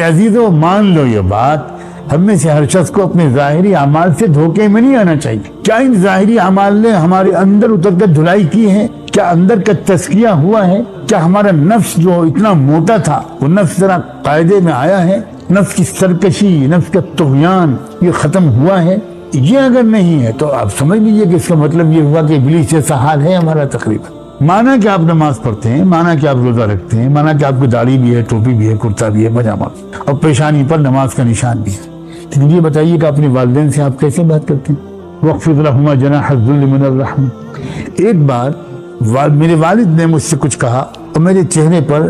عزیزو مان لو یہ بات، ہم میں سے ہر شخص کو اپنے ظاہری اعمال سے دھوکے میں نہیں آنا چاہیے۔ کیا ان ظاہری اعمال نے ہمارے اندر اتر کر دھلائی کی ہے؟ کیا اندر کا تزکیہ ہوا ہے؟ کیا ہمارا نفس جو اتنا موٹا تھا وہ نفس ذرا قاعدے میں آیا ہے؟ نفس کی سرکشی، نفس کا طغیان یہ ختم ہوا ہے؟ یہ اگر نہیں ہے تو آپ سمجھ لیجئے کہ اس کا مطلب یہ ہوا کہ ابلیس جیسا حال ہے ہمارا تقریباً۔ مانا کہ آپ نماز پڑھتے ہیں، مانا کہ آپ روزہ رکھتے ہیں، مانا کہ آپ کی داڑھی بھی ہے، ٹوپی بھی ہے، کرتا بھی ہے، پاجامہ اور پیشانی پر نماز کا نشان بھی ہے، لیکن یہ بتائیے کہ اپنے والدین سے آپ کیسے بات کرتے ہیں؟ وَاخْفِضْ لَهُمَا جَنَاحَ الذُّلِّ مِنَ الرَّحْمَةِ۔ ایک بار میرے والد نے مجھ سے کچھ کہا اور میرے چہرے پر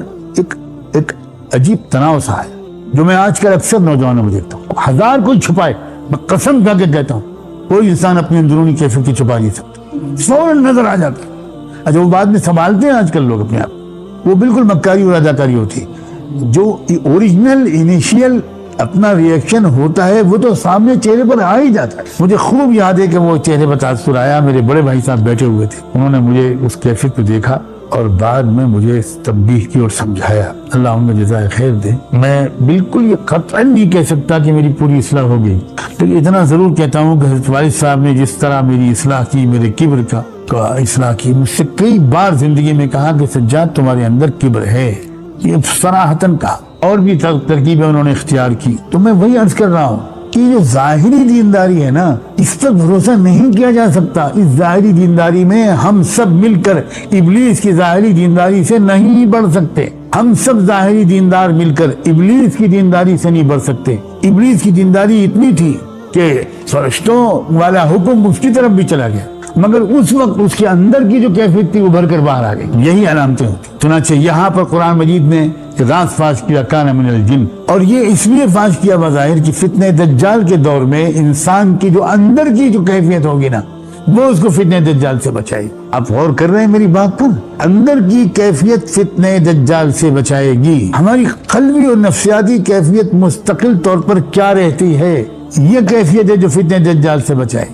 ایک عجیب تناؤ سا ہے، جو میں آج کل اکثر نوجوانوں میں دیکھتا ہوں۔ ہزار کوئی چھپائے، میں قسم کھا کے کہتا ہوں کوئی انسان اپنی اندرونی کیفیت کی چھپا نہیں سکتا، فوراً نظر آ جاتا ہے۔ اچھا وہ بعد میں سنبھالتے ہیں آج کل لوگ اپنے آپ، وہ بالکل مکاری اور اداکاری ہوتی ہے۔ جو اوریجنل انیشیل اپنا ریئیکشن ہوتا ہے وہ تو سامنے چہرے پر آ ہی جاتا ہے۔ مجھے خوب یاد ہے کہ وہ چہرے پر تاثر آیا، میرے بڑے بھائی صاحب بیٹھے ہوئے تھے، انہوں نے مجھے اس کیفیت کو دیکھا اور بعد میں مجھے تنبیہ کی اور سمجھایا، اللہ ان میں جزائے خیر دے۔ میں بالکل یہ قطعاً نہیں کہہ سکتا کہ میری پوری اصلاح ہو گئی، لیکن اتنا ضرور کہتا ہوں کہ حضرت والد صاحب نے جس طرح میری اصلاح کی، میرے کبر کا اصلاح کی، مجھ سے کئی بار زندگی میں کہا کہ سجاد تمہارے اندر کبر ہے، یہ صراحتاً کہا، اور بھی ترکیبیں انہوں نے اختیار کی۔ تو میں وہی عرض کر رہا ہوں کہ جو ظاہری دینداری ہے نا، اس پر بھروسہ نہیں کیا جا سکتا۔ اس ظاہری دینداری میں ہم سب مل کر ابلیس کی ظاہری دینداری سے نہیں بڑھ سکتے، ہم سب ظاہری دیندار مل کر ابلیس کی دینداری سے نہیں بڑھ سکتے۔ ابلیس کی دینداری اتنی تھی کہ فرشتوں والا حکم اس کی طرف بھی چلا گیا، مگر اس وقت اس کے اندر کی جو کیفیت تھی وہ بھر کر باہر آ گئی۔ یہی علامتیں ہوتی۔ چنانچہ یہاں پر قرآن مجید نے راز فاش کیا کان من الجن، اور یہ اس لیے فاش کیا بظاہر کہ فتنہ دجال کے دور میں انسان کی جو اندر کی جو کیفیت ہوگی نا وہ اس کو فتنہ دجال سے بچائے گی۔ آپ غور کر رہے ہیں میری بات پر؟ اندر کی کیفیت فتنہ دجال سے بچائے گی۔ ہماری قلبی اور نفسیاتی کیفیت مستقل طور پر کیا رہتی ہے؟ یہ کیفیت ہے جو فتنہ دجال سے بچائے۔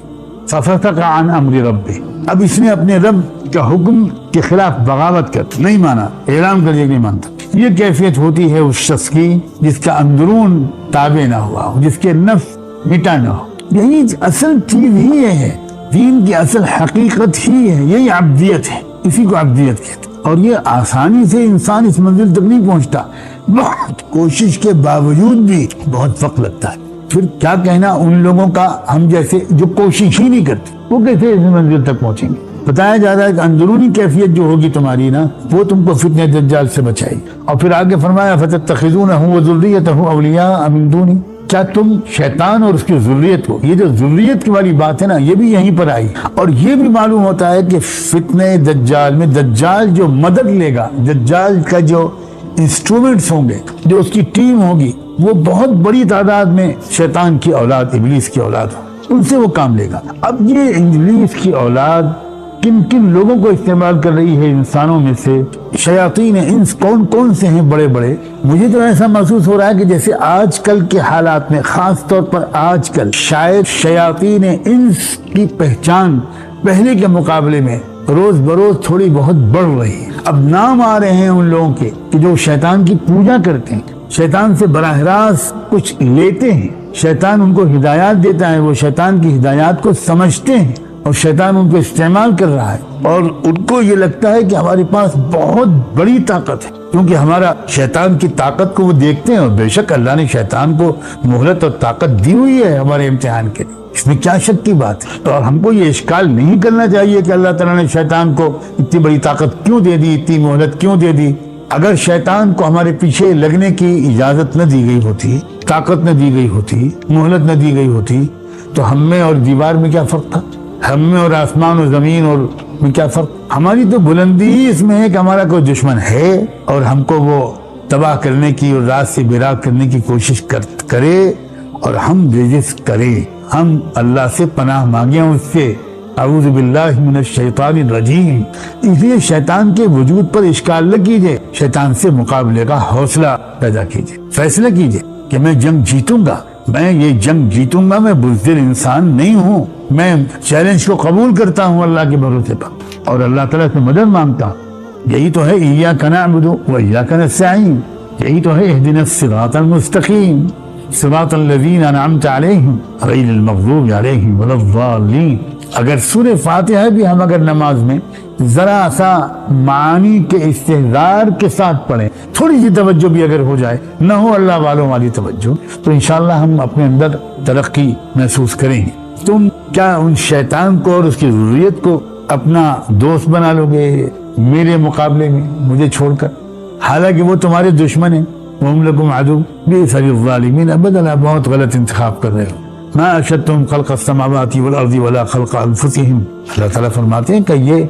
فَفَسَقَ عَنْ أَمْرِ رَبِّهِ، اب اس نے اپنے رب کا حکم کے خلاف بغاوت کر نہیں مانا، اعلان کر دیا نہیں مانتا۔ یہ کیفیت ہوتی ہے اس شخص کی جس کا اندرون تابع نہ ہوا ہو، جس کے نفس مٹا نہ ہو۔ یہی اصل چیز ہی یہ ہے، دین کی اصل حقیقت ہی ہے، یہی عبدیت ہے، اسی کو عبدیت کہتے ہیں۔ اور یہ آسانی سے انسان اس منزل تک نہیں پہنچتا، بہت کوشش کے باوجود بھی بہت وقت لگتا ہے۔ پھر کیا کہنا ان لوگوں کا ہم جیسے جو کوشش ہی نہیں کرتے، وہ کیسے اس منزل تک پہنچیں گے؟ بتایا جا رہا ہے کہ اندرونی کیفیت جو ہوگی تمہاری نا وہ تم کو فتنہ دجال سے بچائے گی۔ اور پھر آگے فرمایا فَتَتَّخِذُونَهُ وَذُرِّيَّتَهُ أَوْلِيَاءَ مِن دُونِي، کیا تم شیطان اور اس کی ذریت کو، یہ جو ذریت کی والی بات ہے نا یہ بھی یہیں پر آئی، اور یہ بھی معلوم ہوتا ہے کہ فتنہ دجال میں دجال جو مدد لے گا، دجال کا جو انسٹرومنٹس ہوں گے، جو اس کی ٹیم ہوگی، وہ بہت بڑی تعداد میں شیطان کی اولاد، ابلیس کی اولاد ہو، ان سے وہ کام لے گا۔ اب یہ ابلیس کی اولاد کن کن لوگوں کو استعمال کر رہی ہے انسانوں میں سے؟ شیاطین انس کون کون سے ہیں بڑے بڑے؟ مجھے تو ایسا محسوس ہو رہا ہے کہ جیسے آج کل کے حالات میں، خاص طور پر آج کل شاید شیاطین انس کی پہچان پہلے کے مقابلے میں روز بروز تھوڑی بہت بڑھ رہی ہے۔ اب نام آ رہے ہیں ان لوگوں کے کہ جو شیطان کی پوجا کرتے ہیں، شیطان سے براہ راست کچھ لیتے ہیں، شیطان ان کو ہدایات دیتا ہے، وہ شیطان کی ہدایات کو سمجھتے ہیں اور شیطان ان کو استعمال کر رہا ہے، اور ان کو یہ لگتا ہے کہ ہمارے پاس بہت بڑی طاقت ہے، کیونکہ ہمارا شیطان کی طاقت کو وہ دیکھتے ہیں، اور بے شک اللہ نے شیطان کو مہلت اور طاقت دی ہوئی ہے ہمارے امتحان کے لیے، اس میں کیا شک کی بات ہے۔ اور ہم کو یہ اشکال نہیں کرنا چاہیے کہ اللہ تعالیٰ نے شیطان کو اتنی بڑی طاقت کیوں دے دی، اتنی مہلت کیوں دے دی۔ اگر شیطان کو ہمارے پیچھے لگنے کی اجازت نہ دی گئی ہوتی، طاقت نہ دی گئی ہوتی، مہلت نہ دی گئی ہوتی، تو ہم میں اور دیوار میں کیا فرق تھا؟ ہم میں اور آسمان اور زمین اور میں کیا فرق؟ ہماری تو بلندی ہی اس میں ہے کہ ہمارا کوئی دشمن ہے اور ہم کو وہ تباہ کرنے کی اور رات سے بیراق کرنے کی کوشش کرے، اور ہم ریزسٹ کریں، ہم اللہ سے پناہ مانگیں اس سے، اعوذ باللہ من الشیطان الرجیم۔ اس لیے شیطان کے وجود پر اشکال نہ کیجئے، شیطان سے مقابلے کا حوصلہ پیدا کیجئے، فیصلہ کیجئے کہ میں جنگ جیتوں گا، میں یہ جنگ جیتوں گا، میں بزدل انسان نہیں ہوں، میں چیلنج کو قبول کرتا ہوں اللہ کے بھروسے پر اور اللہ تعالیٰ سے مدد مانگتا ہوں۔ یہی تو ہے ایاک نعبد و ایاک نستعین، یہی تو ہے اہدنا الصراط المستقیم صراط الذین انعمت علیہم غیر المغضوب علیہم ولا الضالین۔ اگر سورہ فاتحہ بھی ہم اگر نماز میں ذرا سا معانی کے استحضار کے ساتھ پڑھیں، تھوڑی سی توجہ بھی اگر ہو جائے، نہ ہو اللہ والوں والی توجہ، تو انشاءاللہ ہم اپنے اندر ترقی محسوس کریں گے۔ تم کیا ان شیطان کو اور اس کی ضروریت کو اپنا دوست بنا لو گے میرے مقابلے میں، مجھے چھوڑ کر؟ حالانکہ وہ تمہارے دشمن ہیں، وَهُمْ لَكُمْ عَدُوٌّ بِئْسَ لِلظَّالِمِينَ بدلا بہت غلط انتخاب کر رہے ہو۔ مَا أَشْهَدتُّهُمْ خَلْقَ السَّمَاوَاتِ وَالْأَرْضِ وَلَا خَلْقَ أَنفُسِهِمْ۔ اللہ تعالیٰ فرماتے ہیں کہ یہ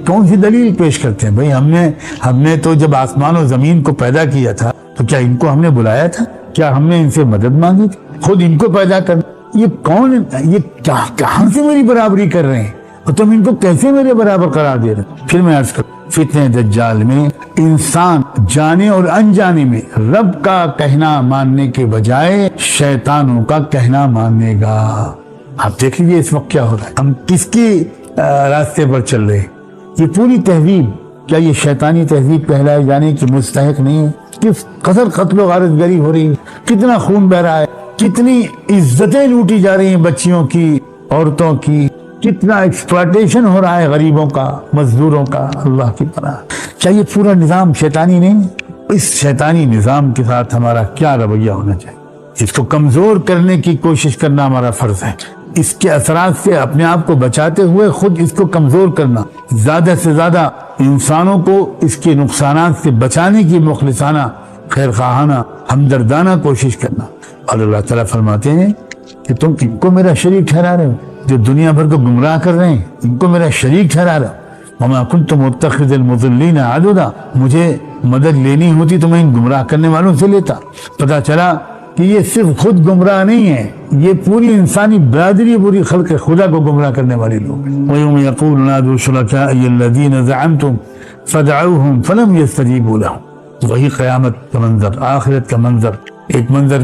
کون سی دلیل پیش کرتے ہیں؟ بھئی ہم نے تو جب آسمان و زمین کو پیدا کیا تھا تو کیا ان کو ہم نے بلایا تھا؟ کیا ہم نے ان سے مدد مانگی تھی؟ خود ان کو پیدا کر، یہ کہاں سے میری برابری کر رہے ہیں اور تم ان کو کیسے میرے برابر قرار دے رہے ہیں؟ پھر میں عرض کروں، فتنہ دجال میں انسان جانے اور انجانے میں رب کا کہنا ماننے کے بجائے شیطانوں کا کہنا ماننے گا۔ آپ دیکھ لیجیے اس وقت کیا ہو رہا ہے، ہم کس کی راستے پر چل رہے ہیں؟ یہ پوری تہذیب کیا یہ شیطانی تہذیب کہلائے جانے کی مستحق نہیں ہے؟ کس قدر قتل و غارت گری ہو رہی ہے، کتنا خون بہ رہا ہے، کتنی عزتیں لوٹی جا رہی ہیں بچیوں کی، عورتوں کی، کتنا ایکسپلائٹیشن ہو رہا ہے غریبوں کا، مزدوروں کا۔ اللہ کی پناہ، کیا یہ پورا نظام شیطانی نہیں؟ اس شیطانی نظام کے ساتھ ہمارا کیا رویہ ہونا چاہیے؟ اس کو کمزور کرنے کی کوشش کرنا ہمارا فرض ہے، اس کے اثرات سے اپنے آپ کو بچاتے ہوئے خود اس کو کمزور کرنا، زیادہ سے زیادہ انسانوں کو اس کے نقصانات سے بچانے کی مخلصانہ، خیر خواہانہ، ہمدردانہ کوشش کرنا۔ اور اللہ تعالیٰ فرماتے ہیں کہ تم ان کو میرا شریک ٹھہرا رہے ہو، جو دنیا بھر کو گمراہ کر رہے ہیں، ان کو میرا شریک ٹھہرا رہا ہو۔ وما كنت متخذ المضلین عضدا، مجھے مدد لینی ہوتی تو میں ان گمراہ کرنے والوں سے لیتا۔ پتہ چلا کہ یہ صرف خود گمراہ نہیں ہے، یہ پوری انسانی برادری، پوری خلق خدا کو گمراہ کرنے والے لوگ ہیں۔ وَيَوْمَ يَقُولُ نَادُوا شُرَكَائِيَ الَّذِينَ زَعَمْتُمْ فَدَعَوْهُمْ فَلَمْ يَسْتَجِيبُوا لَهُمْ۔ وہی قیامت کا منظر، آخرت کا منظر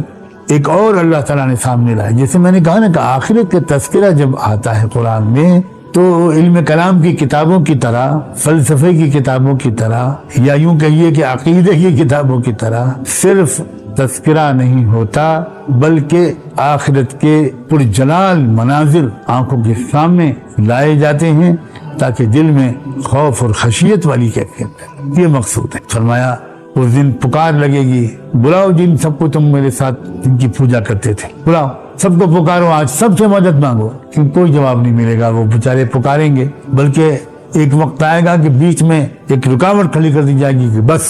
ایک اور اللہ تعالیٰ نے سامنے لایا۔ جیسے میں نے کہا نا کہ آخرت کا تذکرہ جب آتا ہے قرآن میں تو علم کلام کی کتابوں کی طرح، فلسفے کی کتابوں کی طرح، یا یوں کہیے کہ عقیدے کی کتابوں کی طرح صرف تذکرہ نہیں ہوتا، بلکہ آخرت کے پرجلال مناظر آنکھوں کے سامنے لائے جاتے ہیں تاکہ دل میں خوف اور خشیت والی کیفیت ہے۔ یہ مقصود ہے۔ فرمایا اس دن پکار لگے گی، بلاؤ جن سب کو تم میرے ساتھ جن کی پوجا کرتے تھے، بلاؤ سب کو، پکارو، آج سب سے مدد مانگو۔ لیکن کوئی جواب نہیں ملے گا، وہ بیچارے پکاریں گے، بلکہ ایک وقت آئے گا کہ بیچ میں ایک رکاوٹ کھڑی کر دی جائے گی کہ بس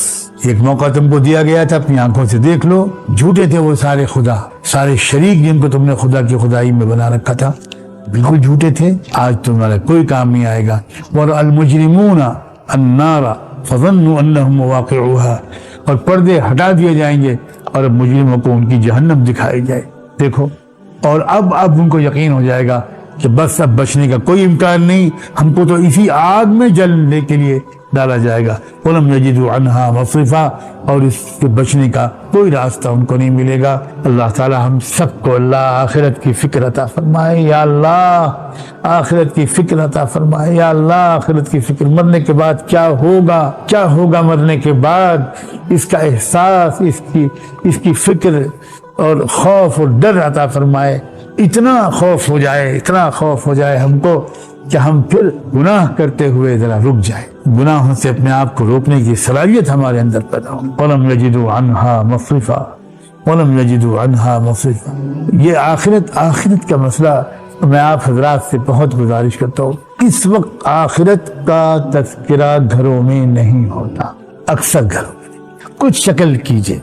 ایک موقع تم کو دیا گیا تھا، اپنی آنکھوں سے دیکھ لو، جھوٹے تھے وہ سارے خدا، سارے شریک جن کو تم نے خدا کی خدائی میں بنا رکھا تھا، بالکل جھوٹے تھے، آج تمہارا کوئی کام نہیں آئے گا۔ والمجرمون النار فظنوا انہم مواقعوها، اور پردے ہٹا دیے جائیں گے اور اب مجرموں کو ان کی جہنم دکھائی جائے۔ دیکھو، اور اب ان کو یقین ہو جائے گا کہ بس اب بچنے کا کوئی امکان نہیں، ہم کو تو اسی آگ میں جلنے کے لیے ڈالا جائے گا۔ وَلَمْ يَجِدُوا عَنْهَا مَصْرِفًا، اور اس سے بچنے کا کوئی راستہ ان کو نہیں ملے گا۔ اللہ تعالی ہم سب کو اللہ آخرت کی فکر عطا فرمائے، یا اللہ آخرت کی فکر عطا فرمائے، یا اللہ آخرت کی فکر، مرنے کے بعد کیا ہوگا مرنے کے بعد، اس کا احساس، اس کی فکر اور خوف اور ڈر عطا فرمائے۔ اتنا خوف ہو جائے ہم کو کہ ہم پھر گناہ کرتے ہوئے ذرا رک جائیں، گناہوں سے اپنے آپ کو روکنے کی صلاحیت ہمارے اندر پیدا ہو۔ وَلَمْ يَجِدُوا عَنْهَا مَصْرِفًا۔ یہ آخرت کا مسئلہ میں آپ حضرات سے بہت گزارش کرتا ہوں، اس وقت آخرت کا تذکرہ گھروں میں نہیں ہوتا، اکثر گھروں میں۔ کچھ شکل کیجئے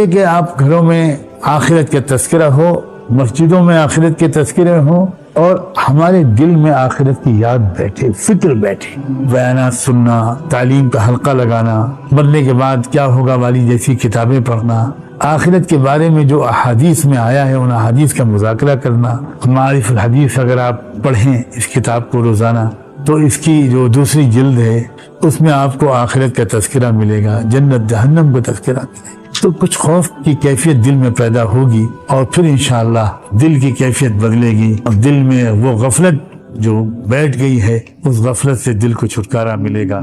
کہ آپ گھروں میں آخرت کا تذکرہ ہو، مسجدوں میں آخرت کے تذکرے ہوں، اور ہمارے دل میں آخرت کی یاد بیٹھے، فکر بیٹھے، بیانات سننا، تعلیم کا حلقہ لگانا، مرنے کے بعد کیا ہوگا والی جیسی کتابیں پڑھنا، آخرت کے بارے میں جو احادیث میں آیا ہے ان احادیث کا مذاکرہ کرنا۔ معارف الحدیث اگر آپ پڑھیں اس کتاب کو روزانہ تو اس کی جو دوسری جلد ہے اس میں آپ کو آخرت کا تذکرہ ملے گا، جنت جہنم کا تذکرہ ملے گا، تو کچھ خوف کی کیفیت دل میں پیدا ہوگی، اور پھر انشاءاللہ دل کی کیفیت بدلے گی اور دل میں وہ غفلت جو بیٹھ گئی ہے اس غفلت سے دل کو چھٹکارا ملے گا۔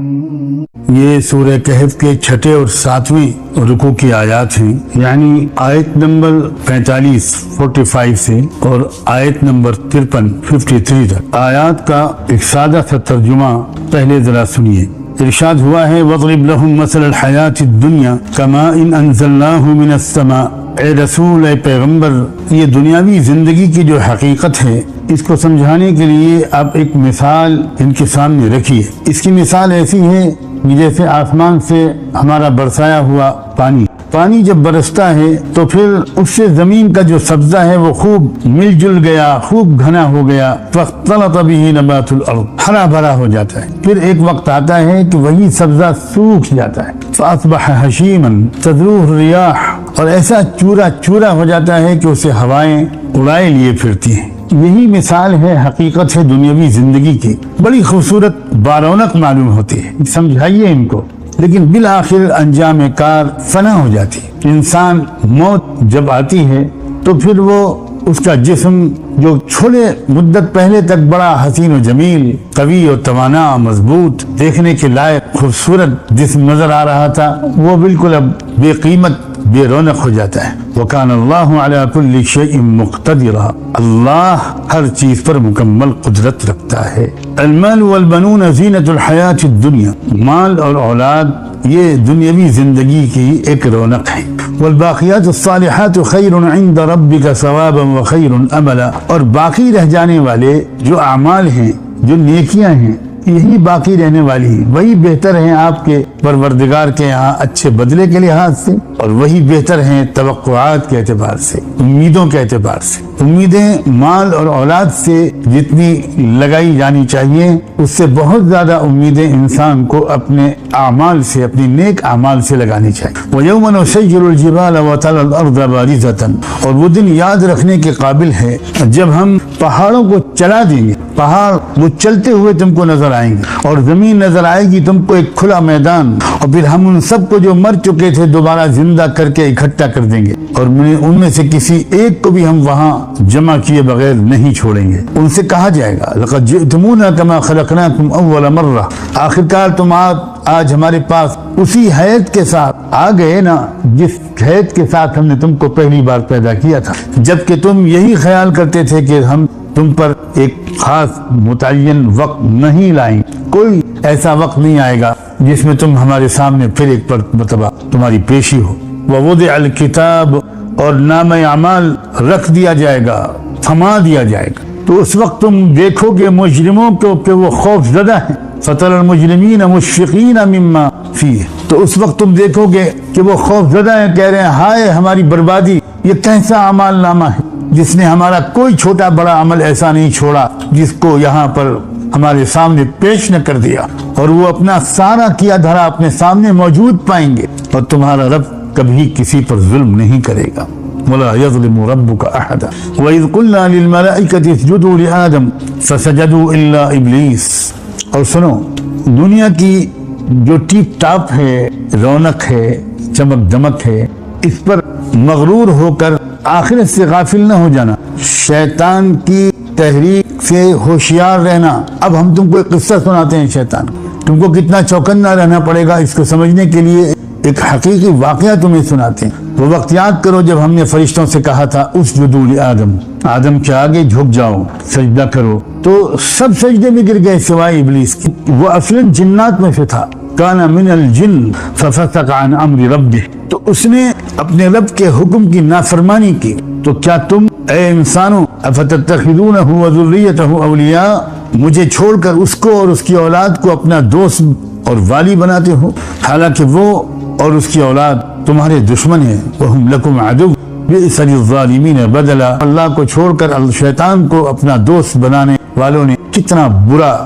یہ سورہ کہف کے 6 اور 7ویں رکوع کی آیات ہیں، یعنی آیت نمبر 45 سے اور آیت نمبر 53 تک۔ آیات کا ایک سادہ سا ترجمہ پہلے ذرا سنیے۔ ارشاد ہوا ہے وَاضْرِبْ لَهُمْ مَثَلَ الْحَيَاةِ الدُّنْيَا كَمَاءٍ أَنزَلْنَاهُ مِنَ السَّمَاءِ۔ اے رسول، اے پیغمبر، یہ دنیاوی زندگی کی جو حقیقت ہے اس کو سمجھانے کے لیے آپ ایک مثال ان کے سامنے رکھیے۔ اس کی مثال ایسی ہے جیسے آسمان سے ہمارا برسایا ہوا پانی جب برستا ہے تو پھر اس سے زمین کا جو سبزہ ہے وہ خوب مل جل گیا، خوب گھنا ہو گیا، فاختلط به نبات الارض، ہرا بھرا ہو جاتا ہے۔ پھر ایک وقت آتا ہے کہ وہی سبزہ سوکھ جاتا ہے، فاصبح ہشیما تذروه الرياح، اور ایسا چورا چورا ہو جاتا ہے کہ اسے ہوائیں اڑائے لیے پھرتی ہیں۔ یہی مثال ہے، حقیقت ہے دنیاوی زندگی کی، بڑی خوبصورت بارونق معلوم ہوتی ہے، سمجھائیے ان کو، لیکن بالآخر انجام کار فنا ہو جاتی ہے۔ انسان موت جب آتی ہے تو پھر وہ اس کا جسم جو چھوڑے مدت پہلے تک بڑا حسین و جمیل، قوی و توانا، مضبوط، دیکھنے کے لائق خوبصورت جسم نظر آ رہا تھا، وہ بالکل اب بے قیمت، بے رونق ہو جاتا ہے۔ وَكَانَ اللَّهُ عَلَى كُلِّ شَيْءٍ مُقْتَدِرًا، اللہ ہر چیز پر مکمل قدرت رکھتا ہے۔ المال والبنون زینت الحیات الدنیا، مال اور اولاد یہ دنیاوی زندگی کی ایک رونق ہے۔ والباقیات الصالحات خیر عند ربک ثوابا وخیر املا، اور باقی رہ جانے والے جو اعمال ہیں، جو نیکیاں ہیں، یہی باقی رہنے والی ہیں، وہی بہتر ہیں آپ کے پروردگار کے یہاں اچھے بدلے کے لحاظ سے، اور وہی بہتر ہیں توقعات کے اعتبار سے، امیدوں کے اعتبار سے۔ امیدیں مال اور اولاد سے جتنی لگائی جانی چاہیے اس سے بہت زیادہ امیدیں انسان کو اپنے اعمال سے، اپنی نیک اعمال سے لگانی چاہیے۔ وَيَوْمَ نُسَيِّرُ الْجِبَالَ وَتَرَى الْأَرْضَ بَارِزَةً، اور وہ دن یاد رکھنے کے قابل ہے جب ہم پہاڑوں کو چلا دیں گے، پہاڑ وہ چلتے ہوئے تم کو نظر آئیں گے، اور زمین نظر آئے گی تم کو ایک کھلا میدان، اور پھر ہم ان سب کو جو مر چکے تھے دوبارہ زندہ کر کے اکٹھا کر دیں گے، اور ان میں سے کسی ایک کو بھی ہم وہاں جمع کیے بغیر نہیں چھوڑیں گے۔ ان سے کہا جائے گا لقد جئتمونا كما خلقناكم اول مرہ، آخرکار تم آج ہمارے پاس اسی حیت کے ساتھ آ گئے نا جس حیت کے ساتھ ہم نے تم کو پہلی بار پیدا کیا تھا، جبکہ تم یہی خیال کرتے تھے کہ ہم تم پر ایک خاص متعین وقت نہیں لائیں، کوئی ایسا وقت نہیں آئے گا جس میں تم ہمارے سامنے پھر ایک مرتبہ تمہاری پیشی ہو۔ وَوُضِعَ الْكِتَابُ، اور نام اعمال رکھ دیا جائے گا، تھما دیا جائے گا، تو اس وقت تم دیکھو گے مجرموں کو کہ وہ خوف زدہ ہیں، فَتَرَى الْمُجْرِمِينَ مُشْفِقِينَ مِمَّا فِيهِ، تو اس وقت تم دیکھو گے کہ وہ خوف زدہ ہیں، کہہ رہے ہیں ہائے ہماری بربادی، یہ کیسا اعمال نامہ ہے جس نے ہمارا کوئی چھوٹا بڑا عمل ایسا نہیں چھوڑا جس کو یہاں پر ہمارے سامنے پیش نہ کر دیا، اور وہ اپنا سارا کیا دھرا اپنے سامنے موجود پائیں گے، اور تمہارا رب کبھی کسی پر ظلم نہیں کرے گا۔ وَلَا يَظْلِمُ رَبُّكَ أَحَدًا وَإِذْ قُلْنَا لِلْمَلَائِكَةِ اسْجُدُوا لِآدَمَ فَسَجَدُوا إِلَّا إِبْلِيسَ، اور سنو، دنیا کی جو ٹیپ ٹاپ ہے، رونق ہے، چمک دمک ہے، اس پر مغرور ہو کر آخرت سے غافل نہ ہو جانا، شیطان کی تحریک سے ہوشیار رہنا۔ اب ہم تم کو ایک قصہ سناتے ہیں شیطان، تم کو کتنا چوکنا رہنا پڑے گا اس کو سمجھنے کے لیے ایک حقیقی واقعہ تمہیں سناتے ہیں۔ وہ وقت یاد کرو جب ہم نے فرشتوں سے کہا تھا اسجدوا لآدم، آدم کے آگے جھک جاؤ، سجدہ کرو، تو سب سجدے میں گر گئے سوائے ابلیس کی، وہ اصلاً جنات میں سے تھا، کان من الجن ففسق عن امر ربہ، تو اس نے اپنے رب کے حکم کی نافرمانی کی۔ تو کیا تم اے انسانوں افتتخذونہ وذریتہ اولیاء، مجھے چھوڑ کر اس کو اور اس کی اولاد کو اپنا دوست اور والی بناتے ہو، حالانکہ وہ اور اس کی اولاد تمہارے دشمن ہیں، وہم لکم عدو بئس للظالمین بدلا، اللہ کو چھوڑ کر شیطان کو اپنا دوست بنانے والوں نے کتنا برا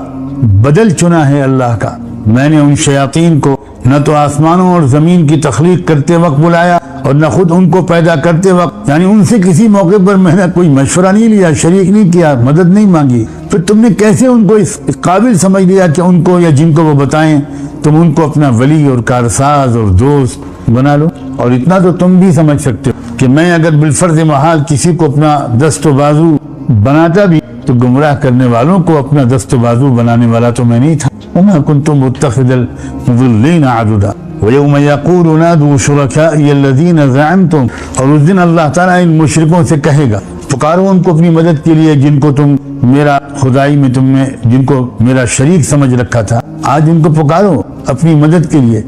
بدل چنا ہے اللہ کا۔ میں نے ان شیاطین کو نہ تو آسمانوں اور زمین کی تخلیق کرتے وقت بلایا اور نہ خود ان کو پیدا کرتے وقت، یعنی ان سے کسی موقع پر میں نے کوئی مشورہ نہیں لیا، شریک نہیں کیا، مدد نہیں مانگی، پھر تم نے کیسے ان کو اس قابل سمجھ لیا کہ ان کو یا جن کو وہ بتائیں تم ان کو اپنا ولی اور کارساز اور دوست بنا لو؟ اور اتنا تو تم بھی سمجھ سکتے ہو کہ میں اگر بالفرض محال کسی کو اپنا دست و بازو بناتا بھی تو گمراہ کرنے والوں کو اپنا دست و بازو بنانے والا تو میں نہیں تھا. وما كنت متخذ المضلين عضدا ويوم يقول نادوا شركائي الذين زعمتم. اور اس دن اللہ تعالیٰ ان مشرکوں سے کہے گا پکارو ان کو اپنی مدد کے لیے جن کو تم میرا خدائی میں تم نے جن کو میرا شریک سمجھ رکھا تھا. آج ان کو پکارو اپنی مدد کے لیے.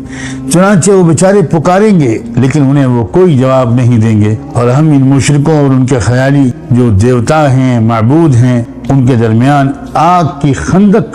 چنانچہ وہ بیچارے پکاریں گے لیکن انہیں وہ کوئی جواب نہیں دیں گے. اور ہم ان مشرکوں اور ان کے خیالی جو دیوتا ہیں معبود ہیں ان کے درمیان آگ کی خندق